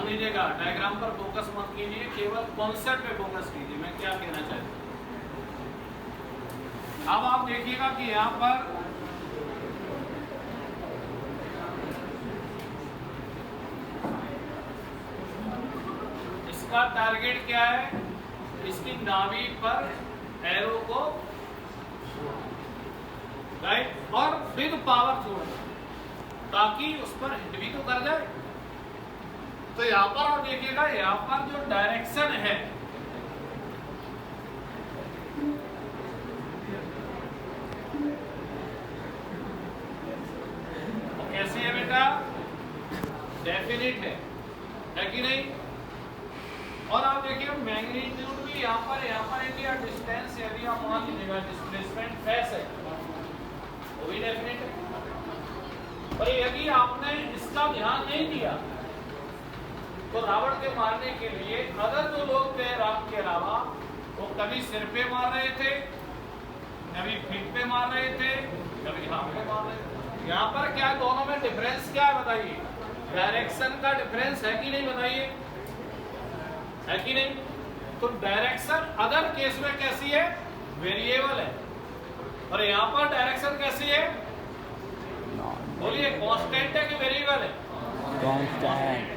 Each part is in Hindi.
ध्यान दीजिएगा, डायग्राम पर फोकस मत कीजिए, केवल कॉन्सेप्ट पे फोकस कीजिए मैं क्या कहना चाहता हूँ। अब आप देखिएगा कि यहाँ पर इसका टारगेट क्या है, इसकी नाभि पर एरो को राइट और बिग पावर छोड़ना ताकि उस पर हिट भी तो कर जाए। तो यहां पर आप देखिएगा, यहां पर जो डायरेक्शन है वो कैसी है बेटा, डेफिनिट है कि नहीं। और आप देखिए मैग्नीट्यूड भी यहाँ पर इंडिया डिस्टेंस यदि आप मान लीजिएगा डिस्प्लेसमेंट एस है वो भी डेफिनिट है। पर यदि आपने इसका ध्यान नहीं दिया तो रावण के मारने के लिए अदर जो लोग थे राम के अलावा वो कभी सिर पे मार रहे थे, कभी पीठ पे मार रहे थे, कभी हाथ पे मार रहे थे। यहाँ पर क्या दोनों में डिफरेंस क्या है बताइए, डायरेक्शन का डिफरेंस है कि नहीं बताइए, है कि नहीं। तो डायरेक्शन अदर केस में कैसी है, वेरिएबल है, और यहाँ पर डायरेक्शन कैसी है, बोलिए कांस्टेंट है कि वेरिएबल है, कांस्टेंट।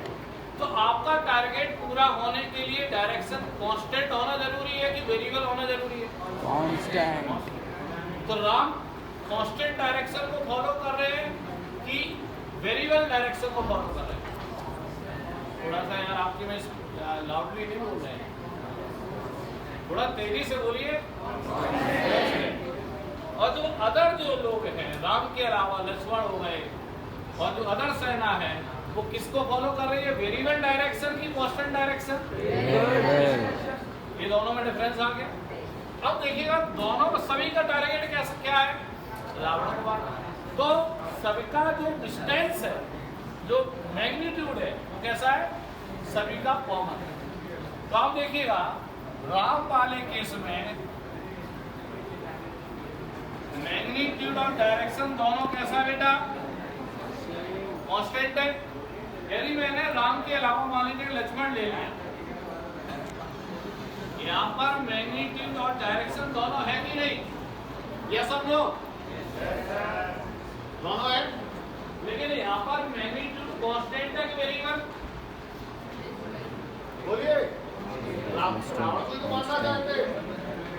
तो आपका टारगेट पूरा होने के लिए डायरेक्शन कांस्टेंट होना जरूरी है कि वेरिएबल होना जरूरी है, कांस्टेंट। तो राम कांस्टेंट डायरेक्शन को फॉलो कर रहे हैं कि वेरिएबल डायरेक्शन को फॉलो कर रहे हैं। थोड़ा सा यार आपकी में लाउडली नहीं बोल रहे हैं, थोड़ा तेजी से बोलिए। और जो अदर जो लोग हैं राम के अलावा लक्ष्मण हो गए और जो अदर सेना है वो किसको फॉलो कर रही है, वेरिएबल डायरेक्शन की कांस्टेंट डायरेक्शन। ये दोनों में डिफरेंस आ गया। अब देखिएगा दोनों सभी का टारगेट क्या है, रावण को मारना। तो सभी का जो डिस्टेंस है, जो मैग्नीट्यूड है वो कैसा है, सभी का कॉमन है। तो आप देखिएगा राम वाले केस में मैग्नीट्यूड और डायरेक्शन दोनों कैसा बेटा, कांस्टेंट है। यदि मैंने राम के अलावा मान लीजिए लक्ष्मण ले लिया, यहाँ पर मैग्नीट्यूड और डायरेक्शन दोनों है कि नहीं, ये सब लोग दोनों है, लेकिन यहाँ पर मैग्नीट्यूड कांस्टेंट है कि वेरिएबल, बोलिए। रावण को मारना चाहते,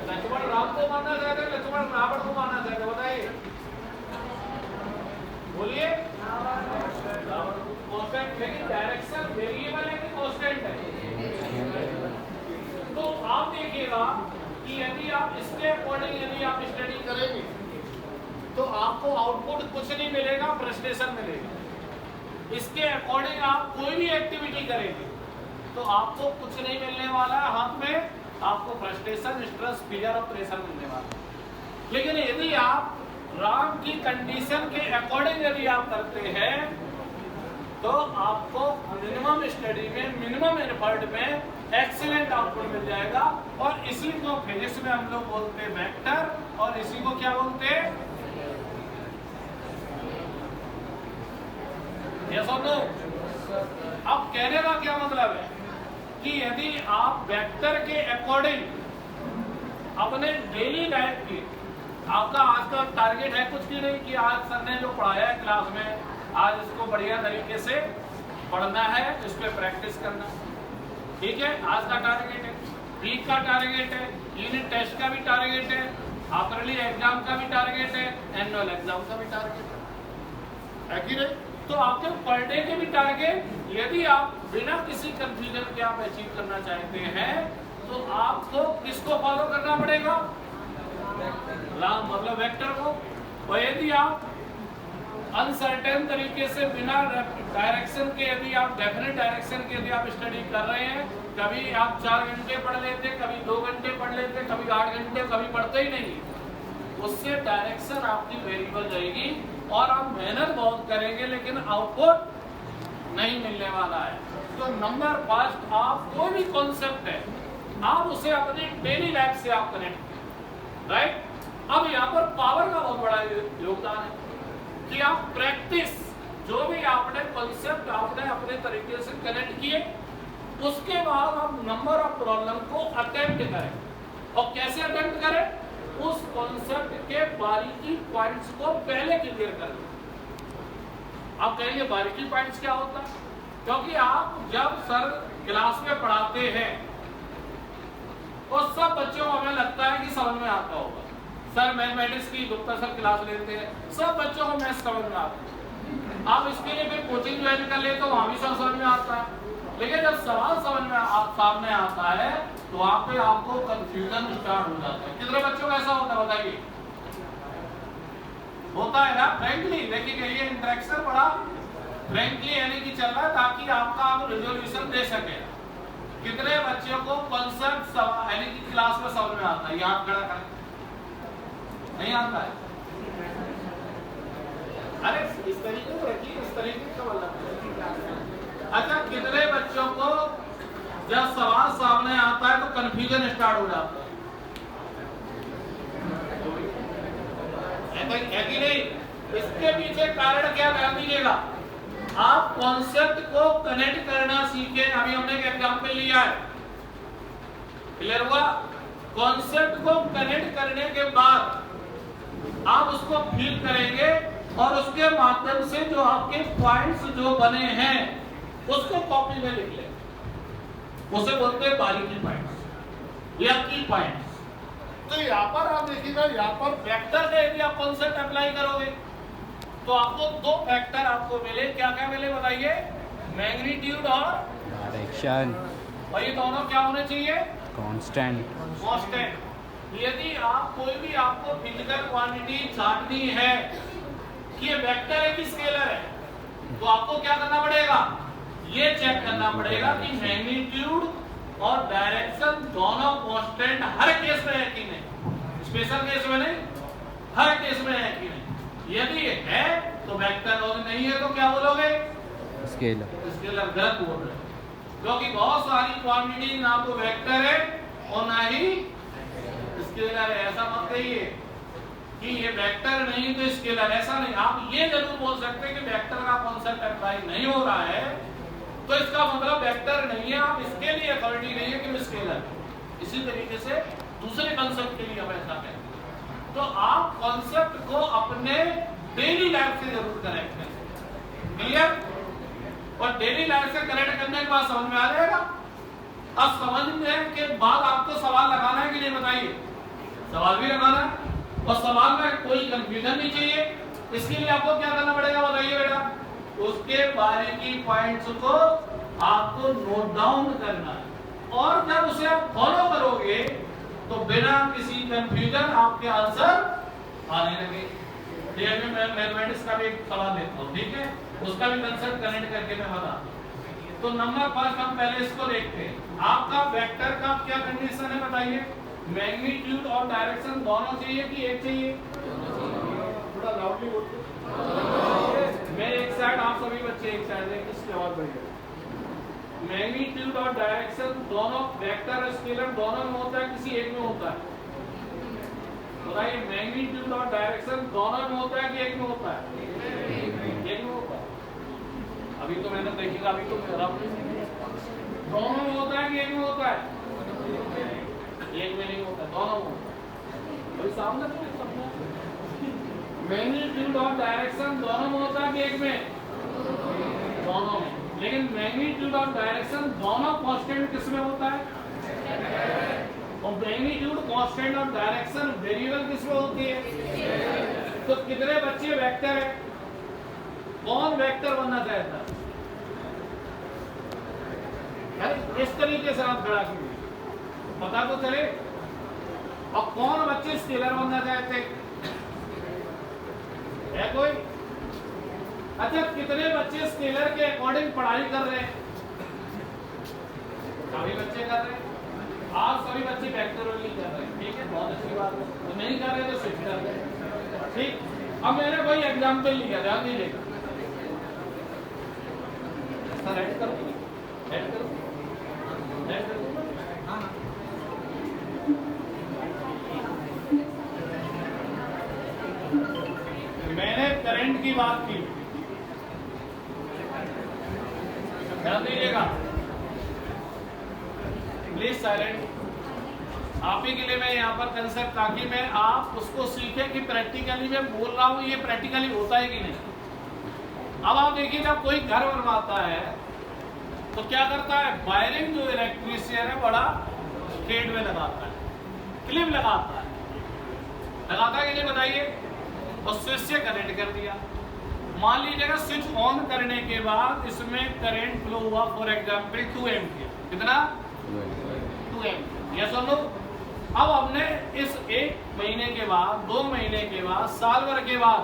लक्ष्मण राम को मारना चाहते, लक्ष्मण रावण को मारना चाहते, बताइए, बोलिए। कांस्टेंट, लेकिन डायरेक्शन वेरिएबल है कि कांस्टेंट है। तो आप देखिएगा कि यदि आप इसके अकॉर्डिंग यदि आप स्टडी करेंगे तो आपको आउटपुट कुछ नहीं मिलेगा, फ्रस्ट्रेशन मिलेगा। इसके अकॉर्डिंग आप कोई भी एक्टिविटी करेंगे तो आपको कुछ नहीं मिलने वाला है हाथ में, आपको फ्रस्ट्रेशन, स्ट्रेस, फियर और प्रेशर मिलने वाला है। लेकिन यदि आप राम की कंडीशन के अकॉर्डिंग यदि आप करते हैं तो आपको मिनिमम स्टडी में, मिनिमम एफर्ट में एक्सीलेंट आउटपुट मिल जाएगा। और इसी को फिजिक्स में हम लोग बोलते हैं वेक्टर, और इसी को क्या बोलते हैं, ये सब लोग। अब कहने का क्या मतलब है कि यदि आप वेक्टर के अकॉर्डिंग अपने डेली लाइफ की, आपका आज का टारगेट है कुछ भी नहीं कि आज सर ने जो पढ़ाया है क्लास में आज इसको बढ़िया तरीके से पढ़ना है, इस पर प्रैक्टिस करना, ठीक है, आज का टारगेट है, वीक का टारगेट है, यूनिट टेस्ट का भी टारगेट है, हाफरली एग्जाम का भी टारगेट है, एनुअल एग्जाम का भी टारगेट है कि नहीं। तो आपके पर डे के भी टारगेट, यदि आप बिना किसी कंफ्यूजन के आप अचीव करना चाहते हैं तो आपको किसको फॉलो करना पड़ेगा, राम मतलब वेक्टर को। और यदि आप अनसर्टेन तरीके से बिना डायरेक्शन के, यदि आप डेफिनेट डायरेक्शन के यदि आप स्टडी कर रहे हैं, कभी आप 4 घंटे पढ़ लेते, कभी 2 घंटे पढ़ लेते, कभी 8 घंटे, कभी पढ़ते ही नहीं, उससे डायरेक्शन आपकी वेरिएबल रहेगी और आप मेहनत बहुत करेंगे लेकिन आउटपुट नहीं मिलने वाला है। तो नंबर फर्स्ट, आप कोई भी कॉन्सेप्ट है आप उसे अपनी डेली लाइफ से आप कनेक्ट करें, राइट। अब यहाँ पर पावर का बहुत बड़ा योगदान है कि आप प्रैक्टिस जो भी आपने कॉन्सेप्ट आपने अपने तरीके से कनेक्ट किए, उसके बाद आप नंबर ऑफ प्रॉब्लम को अटेम्प्ट करें। और कैसे अटेम्प्ट करें? उस कॉन्सेप्ट के बारीकी पॉइंट्स को पहले क्लियर कर लें। आप कहेंगे बारीकी पॉइंट्स क्या होता है? क्योंकि आप जब सर क्लास में पढ़ाते हैं तो सब बच्चों को हमें लगता है कि समझ में आता होगा। सर मैथमेटिक्स की गुप्ता सर क्लास लेते हैं, सब बच्चों को मैथ्स समझ में आता है। आप इसके लिए फिर कोचिंग ज्वाइन कर ले तो वहां भी सब समझ में आता है। लेकिन जब सवाल समझ में सामने आता है तो वहां पे आपको कंफ्यूजन स्टार्ट हो जाता है। कितने बच्चों का ऐसा होता है बताइए? होता है ना? फ्रैंकली देखिए, ये इंटरेक्शन बड़ा फ्रैंकली यानी कि चल रहा है ताकि आपका आप रिजोल्यूशन दे सके। कितने बच्चों को कॉन्सेप्ट यानी कि क्लास में समझ में आता है? यहाँ खड़ा करें, नहीं आता है? अरे इस तरीके से रखिए, इस तरीके का मतलब। अच्छा, कितने बच्चों को जब सवाल सामने आता है तो कंफ्यूजन स्टार्ट हो जाता है कि नहीं? इसके पीछे कारण क्या ध्यान दीजिएगा। आप कॉन्सेप्ट को कनेक्ट करना सीखे। अभी हमने एक एग्जांपल लिया है, क्लियर हुआ? कॉन्सेप्ट को कनेक्ट करने के बाद आप उसको फील करेंगे और उसके माध्यम से जो आपके पॉइंट्स जो बने हैं उसको कॉपी में लिख लें। उसे बोलते हैं बारीकी पॉइंट्स या की पॉइंट्स। तो यहाँ पर आप देखिएगा, यहाँ पर वेक्टर का यदि आप कॉन्सेप्ट अप्लाई करोगे तो आपको दो वेक्टर आपको मिले। क्या क्या मिले बताइए? मैग्नीट्यूड और डायरेक्शन। और ये दोनों क्या होने चाहिए? कांस्टेंट। कांस्टेंट। यदि आप कोई भी आपको फिजिकल क्वांटिटी जाननी है कि ये वेक्टर है कि स्केलर है, तो आपको क्या करना पड़ेगा? ये चेक करना पड़ेगा कि मैग्नीट्यूड और डायरेक्शन दोनों कांस्टेंट हर केस में है कि नहीं। स्पेशल केस में नहीं, हर केस में है कि नहीं। यदि है तो वेक्टर, और नहीं है तो क्या बोलोगे? स्केलर। स्केलर गलत बोल रहे, क्योंकि बहुत सारी क्वांटिटी ना तो वेक्टर है और ना ही स्केलर है। ऐसा मत कहिए कि ये वेक्टर नहीं तो स्केलर, ऐसा नहीं। आप ये जरूर बोल सकते हैं कि वेक्टर का कॉन्सेप्ट अप्लाई नहीं हो रहा है तो इसका मतलब वेक्टर नहीं है, आप इसके लिए अथॉरिटी नहीं है कि स्केलर। इसी तरीके से दूसरे कॉन्सेप्ट के लिए हम ऐसा करें। तो आप कॉन्सेप्ट को अपने डेली लाइफ से जरूर कनेक्ट करें। क्लियर? और डेली लाइफ से कनेक्ट करने के बाद समझ में आ जाएगा। अब समझने के बाद आपको सवाल लगाना है कि नहीं बताइए? सवाल भी लगाना है और सवाल में कोई कंफ्यूजन नहीं चाहिए। इसके लिए आपको क्या करना पड़ेगा बताइए बेटा? उसके बारीकी पॉइंट्स को आपको नोट डाउन करना है और जब उसे आप फॉलो करोगे तो बिना किसी कंफ्यूजन आपके आंसर आने लगे। मैं मैथमेटिक्स का भी एक सवाल लेता हूँ, ठीक है? उसका भी कंसेप्ट कनेक्ट करके मैं बताता। तो नंबर फर्स्ट हम पहले इसको देखते हैं। आपका वेक्टर का क्या कंडीशन है बताइए? मैग्नीट्यूड और डायरेक्शन दोनों चाहिए कि एक चाहिए? थोड़ा लाउडली बोलिए। मैं एक साइड, आप सभी बच्चे एक साइड है, किसकी आवाज बढ़िया? मैग्नीट्यूड और डायरेक्शन दोनों वेक्टर और स्केलर दोनों में होता है, किसी एक में होता है? बताइए, मैग्नीट्यूड और डायरेक्शन दोनों में होता है कि एक में होता है? एक में होता है। अभी तो मैंने देखिएगा, अभी तो दोनों में होता है कि एक में होता है? एक में नहीं होता, दोनों में होता है। सामने मैग्नीट्यूड और डायरेक्शन दोनों में होता है कि एक में? दोनों में। लेकिन मैग्नीट्यूड और डायरेक्शन दोनों कांस्टेंट किस में होता है? और मैग्नीट्यूड कांस्टेंट और डायरेक्शन वेरिएबल किस में होती है? तो कितने बच्चे वेक्टर है? कौन वेक्टर बनना चाहता है? इस तरीके से आप खड़ा कीजिए, पता तो चले। और कौन बच्चे स्केलर बनना चाहते है कोई? अच्छा, कितने बच्चे स्केलर के अकॉर्डिंग पढ़ाई कर रहे हैं? सभी बच्चे कर रहे हैं। आप सभी बच्चे वेक्टोरियल कर रहे हैं, ठीक है, बहुत अच्छी बात है। तो नहीं कर रहे तो स्विच कर रहे हैं, ठीक। अब मैंने कोई एग्जाम्पल लिया, ध्यान दीजिएगा। सर ऐड करो, ऐड करो, ऐड करो। मैंने करंट की बात की, ध्यान दीजिएगा, प्लीज साइलेंट। आप ही के लिए मैं यहाँ पर कंसेप्ट, ताकि मैं आप उसको सीखें कि प्रैक्टिकली मैं बोल रहा हूँ ये प्रैक्टिकली होता है कि नहीं। अब आप देखिए, जब कोई घर बनवाता है तो क्या करता है, वायरिंग जो इलेक्ट्रीशियन है बड़ा स्ट्रेट में लगाता है, क्लिप लगाता है कि नहीं बताइए, और स्विच से कनेक्ट कर दिया। मान लीजिएगा स्विच ऑन करने के बाद इसमें करंट फ्लो हुआ फॉर एग्जांपल 2 एम्पियर, कितना 2 एम्पियर, यस और नो। अब हमने इस 1 महीने के बाद, 2 महीने के बाद, साल भर के बाद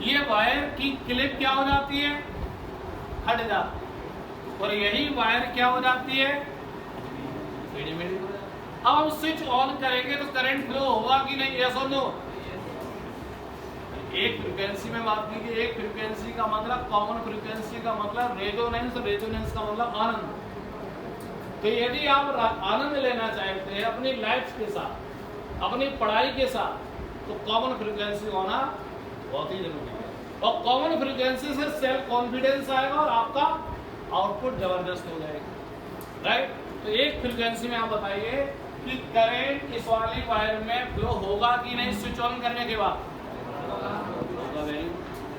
ये वायर की क्लिप क्या हो जाती है, हट जाती है, और यही वायर क्या हो जाती है, रेडीमेड हो जाती है। अब हम स्विच ऑन करेंगे तो करंट फ्लो होगा कि नहीं, यस और नो। एक फ्रीक्वेंसी में बात कीजिए, एक फ्रीक्वेंसी का मतलब कॉमन फ्रीक्वेंसी का मतलब रेजोनेंस, रेजोनेंस का मतलब आनंद। तो यदि आप आनंद लेना चाहते हैं अपनी लाइफ के साथ, अपनी पढ़ाई के साथ, तो कॉमन फ्रीक्वेंसी होना बहुत ही जरूरी है। और कॉमन फ्रीक्वेंसी से सेल्फ कॉन्फिडेंस आएगा और आपका आउटपुट जबरदस्त हो जाएगा, राइट। तो एक फ्रीक्वेंसी में आप बताइए कि करंट इस वाली वायर में फ्लो होगा कि नहीं स्विच ऑन करने के बाद,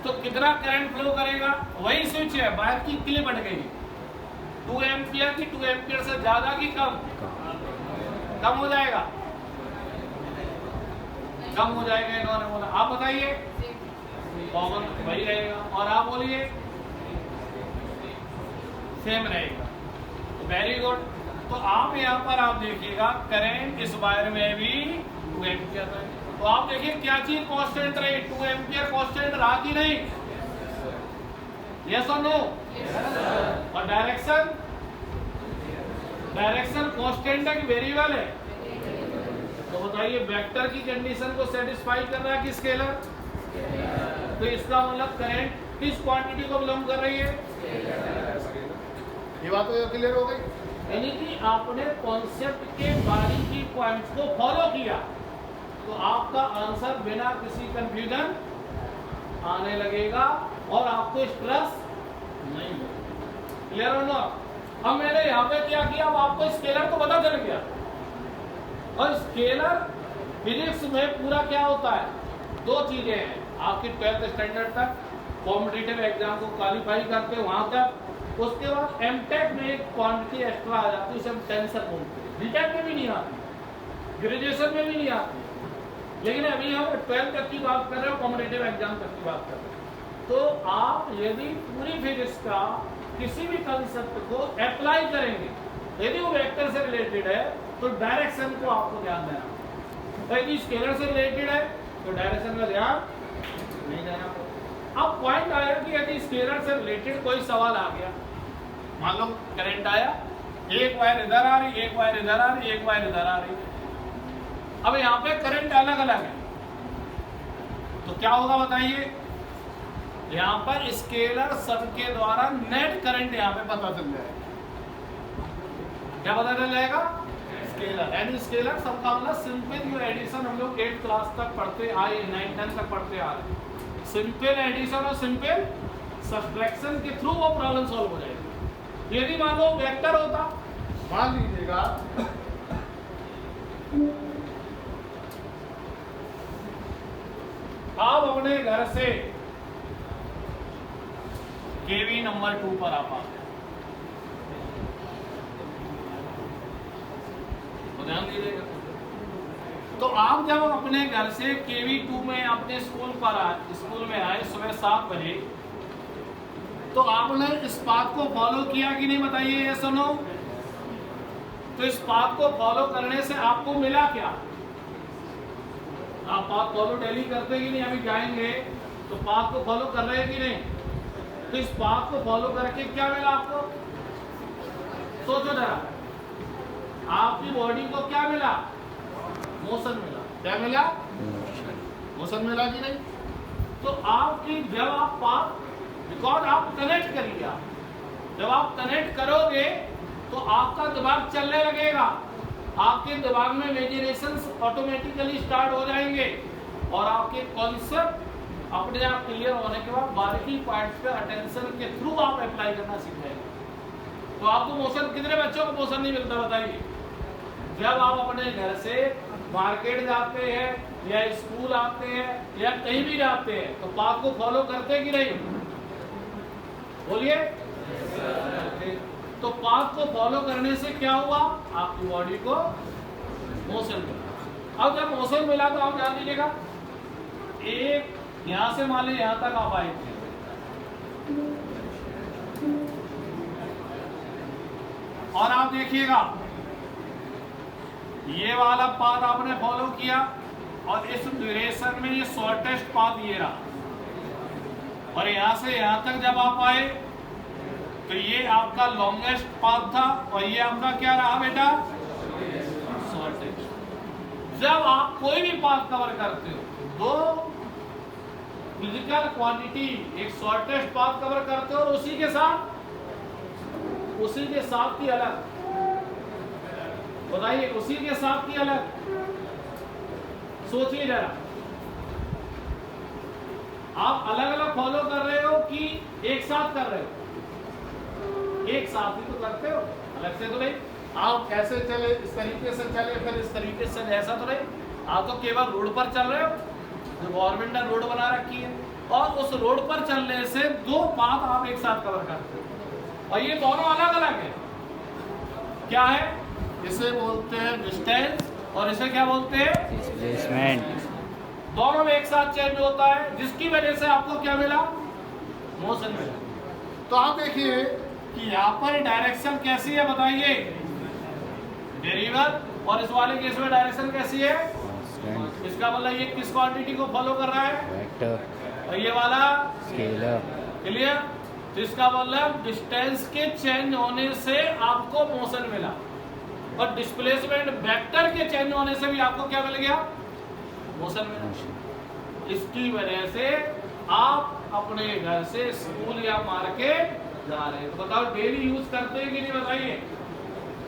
तो कितना करंट फ्लो करेगा, वही स्विच है, वायर की क्लिप हट गई, 2 एम्पियर की, 2 एम्पियर से ज्यादा की कम हो जाएगा, कम हो जाएगा, इन्होंने बोला। आप बताइए, कॉमन वही रहेगा, और आप बोलिए सेम रहेगा। तो वेरी गुड। तो आप यहाँ पर आप देखिएगा करंट इस वायर में भी 2 एम्पियर है। तो आप देखिए क्या चीज कांस्टेंट रही, 2 एम्पियर कांस्टेंट रहा कि नहीं, यस और नो। और डायरेक्शन, डायरेक्शन कांस्टेंट है कि वेरिएबल है, तो बताइए वेक्टर की कंडीशन को सेटिस्फाई कर रहा है कि स्केलर, तो इसका मतलब करंट किस क्वांटिटी को बिलोंग कर रही है, ये बात तो क्लियर हो गई। यानी कि आपने कॉन्सेप्ट के बारीकी पॉइंट्स को फॉलो किया तो आपका आंसर बिना किसी कंफ्यूजन आने लगेगा और आपको स्ट्रेस नहीं होगा। क्लियर हो ना। अब मैंने यहाँ पे क्या किया, अब आपको स्केलर तो पता चल गया, और स्केलर फिजिक्स में पूरा क्या होता है, 2 चीजें हैं। आपकी 12th स्टैंडर्ड तक कॉम्पिटिटिव एग्जाम को क्वालिफाई करते हैं वहां तक, उसके बाद एमटेक में एक क्वांटिटी एक्स्ट्रा आ जाती है, उसे हम टेंसर बोलते हैं, बीटेक में भी नहीं आती, ग्रेजुएशन में भी नहीं आती, लेकिन अभी हम 12th तक की बात कर रहे हो, कॉम्पिटिटिव एग्जाम तक की बात कर रहे हैं। तो आप यदि पूरी फिजिक्स का किसी भी कंसेप्ट को अप्लाई करेंगे, यदि वो वेक्टर से रिलेटेड है तो डायरेक्शन को आपको ध्यान देना, यदि स्केलर से रिलेटेड है तो डायरेक्शन का ध्यान नहीं देना। अब पॉइंट आया कि यदि स्केलर से रिलेटेड कोई सवाल आ गया, मान लो करंट आया, एक वायर इधर आ रही, एक वायर इधर आ रही, एक वायर इधर आ रही, अब यहाँ पे करंट अलग अलग है, तो क्या होगा बताइए, यहाँ पर स्केलर सब के द्वारा नेट करंट यहाँ पे पता चल जाएगा। क्या पता चल जाएगा, स्केलर। एंड स्केलर सबका मतलब सिंपल जो एडिशन हम लोग 8th क्लास तक पढ़ते आए, 9th 10th तक पढ़ते आ रहे, सिंपल एडिशन और सिंपल सब्ट्रैक्शन के थ्रू वो प्रॉब्लम सॉल्व हो जाएगी। यदि मान लो वेक्टर होता, मान लीजिएगा आप अपने घर से केवी नंबर 2 पर आप आते, तो ध्यान दीजिएगा। तो आप जब अपने घर से केवी 2 में अपने स्कूल में आए सुबह 7 बजे, तो आपने इस बात को फॉलो किया कि नहीं बताइए, ये सुनो। तो इस बात को फॉलो करने से आपको मिला क्या, आप बात फॉलो डेली करते कि नहीं, अभी जाएंगे तो बात को फॉलो कर रहे हैं कि नहीं, तो इस बात को फॉलो करके क्या मिला आपको, सोचो जरा, आपकी बॉडी को क्या मिला, मोशन मिला। क्या मिला, मोशन मिला कि नहीं। तो आपकी जब आप बात, बिकॉज आप कनेक्ट करिए, जब आप कनेक्ट करोगे तो आपका दिमाग चलने लगेगा, आपके दिमाग में इमेजिनेशंस ऑटोमेटिकली स्टार्ट हो जाएंगे और आपके कॉन्सेप्ट अपने आप क्लियर होने के बाद बारीकी पॉइंट्स पे अटेंशन के थ्रू आप अप्लाई करना सीख जाएंगे। तो आपको मोशन, कितने बच्चों को मोशन नहीं मिलता बताइए? जब आप अपने घर से मार्केट जाते हैं या स्कूल आते हैं या कहीं भी जाते हैं तो पाथ को फॉलो करते हैं कि नहीं? बोलिए। तो पाथ को फॉलो करने से क्या हुआ? आपकी बॉडी को मोशन मिला। अब जब मोशन मिला तो आप ध्यान दीजिएगा, एक यहां से मान लीजिए यहां तक आप आए थे, और आप देखिएगा ये वाला पाथ आपने फॉलो किया और इस ड्यूरेशन में ये शॉर्टेस्ट पाथ ये रहा, और यहां से यहां तक जब आप आए तो ये आपका लॉन्गेस्ट पाथ था और ये आपका क्या रहा बेटा? शॉर्टेस्ट। जब आप कोई भी पाथ कवर करते हो, दो फिजिकल क्वांटिटी, एक शॉर्टेस्ट पाथ कवर करते हो और उसी के साथ की अलग, बताइए उसी के साथ की अलग। सोचिए जरा, आप अलग अलग फॉलो कर रहे हो कि एक साथ कर रहे हो? एक साथ ही तो करते हो, अलग से तो नहीं। आप कैसे चले, इस तरीके से चले, फिर इस तरीके से, ऐसा तो नहीं। आप तो केवल रोड पर चल रहे हो, जो गवर्नमेंट ने रोड बना रखी है, और उस रोड पर चलने से दो पाथ आप एक साथ कवर करते हो, और ये दोनों अलग अलग है। क्या है? इसे बोलते हैं डिस्टेंस और इसे क्या बोलते हैं? डिस्प्लेसमेंट। दोनों में एक साथ चेंज होता है, जिसकी वजह से आपको क्या मिला? मोशन मिला। तो आप देखिए कि यहाँ पर डायरेक्शन कैसी है बताइए? वेरिएबल। और इस वाले केस में डायरेक्शन कैसी है? कांस्टेंट। इसका मतलब ये किस क्वांटिटी को फॉलो कर रहा है? वेक्टर। और ये वाला स्केलर। क्लियर? तो इसका मतलब डिस्टेंस के चेंज होने से आपको मोशन मिला, और डिस्प्लेसमेंट वेक्टर के चेंज होने से भी आपको क्या मिल गया? मोशन मिला। इसकी वजह से आप अपने घर से स्कूल या मार्केट जा रहे हैं, तो बताओ डेली यूज करते हैं कि नहीं? बताइए।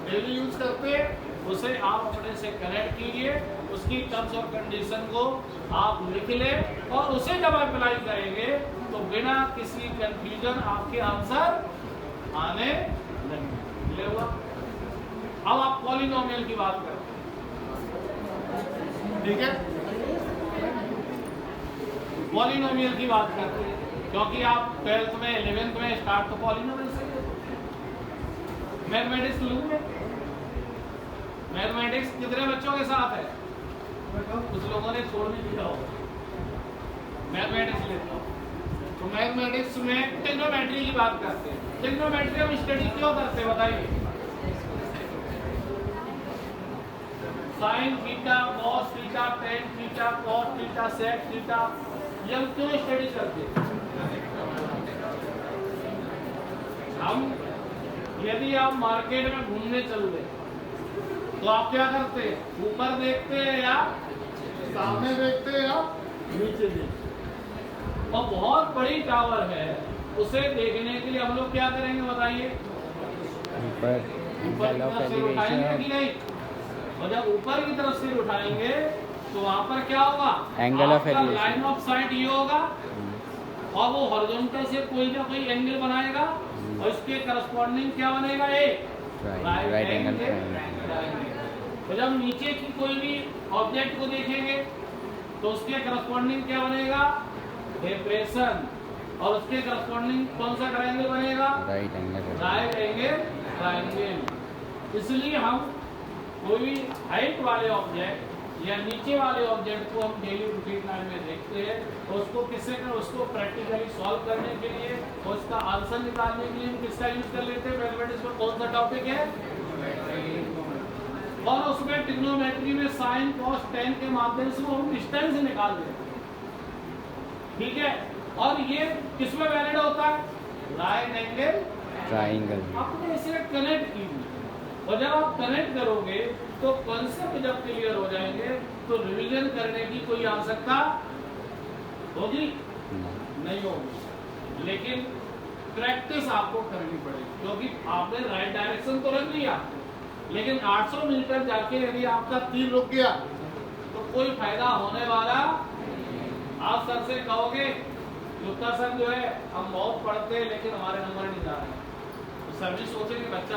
डेली यूज करते हैं, उसे आप अपने से कनेक्ट कीजिए, उसकी टर्म्स और कंडीशन को आप लिख लें, और उसे जब आप अप्लाई करेंगे तो बिना किसी कंफ्यूजन आपके आंसर आने लगेंगे। हुआ? अब आप पॉलिनोमियल की बात करें, ठीक है? पॉलिनोमियल की बात करते हैं, क्योंकि आप 12th में 11th में स्टार्ट तो पॉलिनोमियल से मैथमेटिक्स लूंगे। मैथमेटिक्स कितने बच्चों के साथ है? कुछ लोगों ने छोड़ भी दिया हो। मैथमेटिक्स लेता हूँ तो मैथमेटिक्स में ट्रिग्नोमेट्री की बात करते हैं। ट्रिग्नोमेट्री हम स्टडी क्यों करते हैं बताइए? Sine theta, cos theta, tan theta, cos theta, sec theta, ये हम क्यों स्टडी करते हैं? हम यदि आप मार्केट में घूमने चल रहे तो आप क्या करते हैं? ऊपर देखते हैं या सामने देखते हैं या नीचे देखते हैं? और बहुत बड़ी टावर है, उसे देखने के लिए हम लोग क्या करेंगे बताइए? ऊपर की तरफ से उठाएंगे कि नहीं? और जब ऊपर की तरफ से उठाएंगे तो वहां पर क्या होगा? Angle of elevation. Line of site ये होगा, और वो हॉरिजॉन्टल से कोई ना कोई एंगल बनाएगा, और इसके करस्पॉन्डिंग क्या बनेगा? एक राइट एंगल ट्रायंगल। तो जब नीचे की कोई भी ऑब्जेक्ट को देखेंगे तो उसके करस्पॉन्डिंग क्या बनेगा? डिप्रेशन। और उसके करस्पॉन्डिंग कौन सा ट्रायंगल बनेगा? Right angle. Right angle triangle. इसलिए हम कोई भी हाइट वाले ऑब्जेक्ट या नीचे वाले ऑब्जेक्ट को हम डेली रूटीन लाइफ में देखते हैं, तो उसको किससे कर, उसको प्रैक्टिकली सॉल्व करने के लिए और उसका आंसर निकालने के लिए हम किसका यूज कर लेते हैं? मैथमेटिक्स में कौन सा टॉपिक है? और उसमें ट्रिग्नोमेट्री में साइन, कॉस, टेन के माध्यम से वो हम डिस्टेंस निकाल देते हैं, ठीक है? और ये किसमें वैलिड होता है? Right angle triangle. अपने इसे कनेक्ट कीजिए, और जब आप कनेक्ट करोगे तो कॉन्सेप्ट जब क्लियर हो जाएंगे तो रिवीजन करने की कोई आवश्यकता होगी नहीं होगी, लेकिन प्रैक्टिस आपको करनी पड़ेगी, क्योंकि आपने राइट डायरेक्शन तो रख लिया, लेकिन 800 मीटर जाके यदि आपका तीर रुक गया तो कोई फायदा होने वाला आप सर से कहोगे युक्तासन जो है हम बहुत पढ़ते हैं लेकिन हमारे नंबर नहीं जा रहे हैं, तो सर भी सोचेंगे बच्चा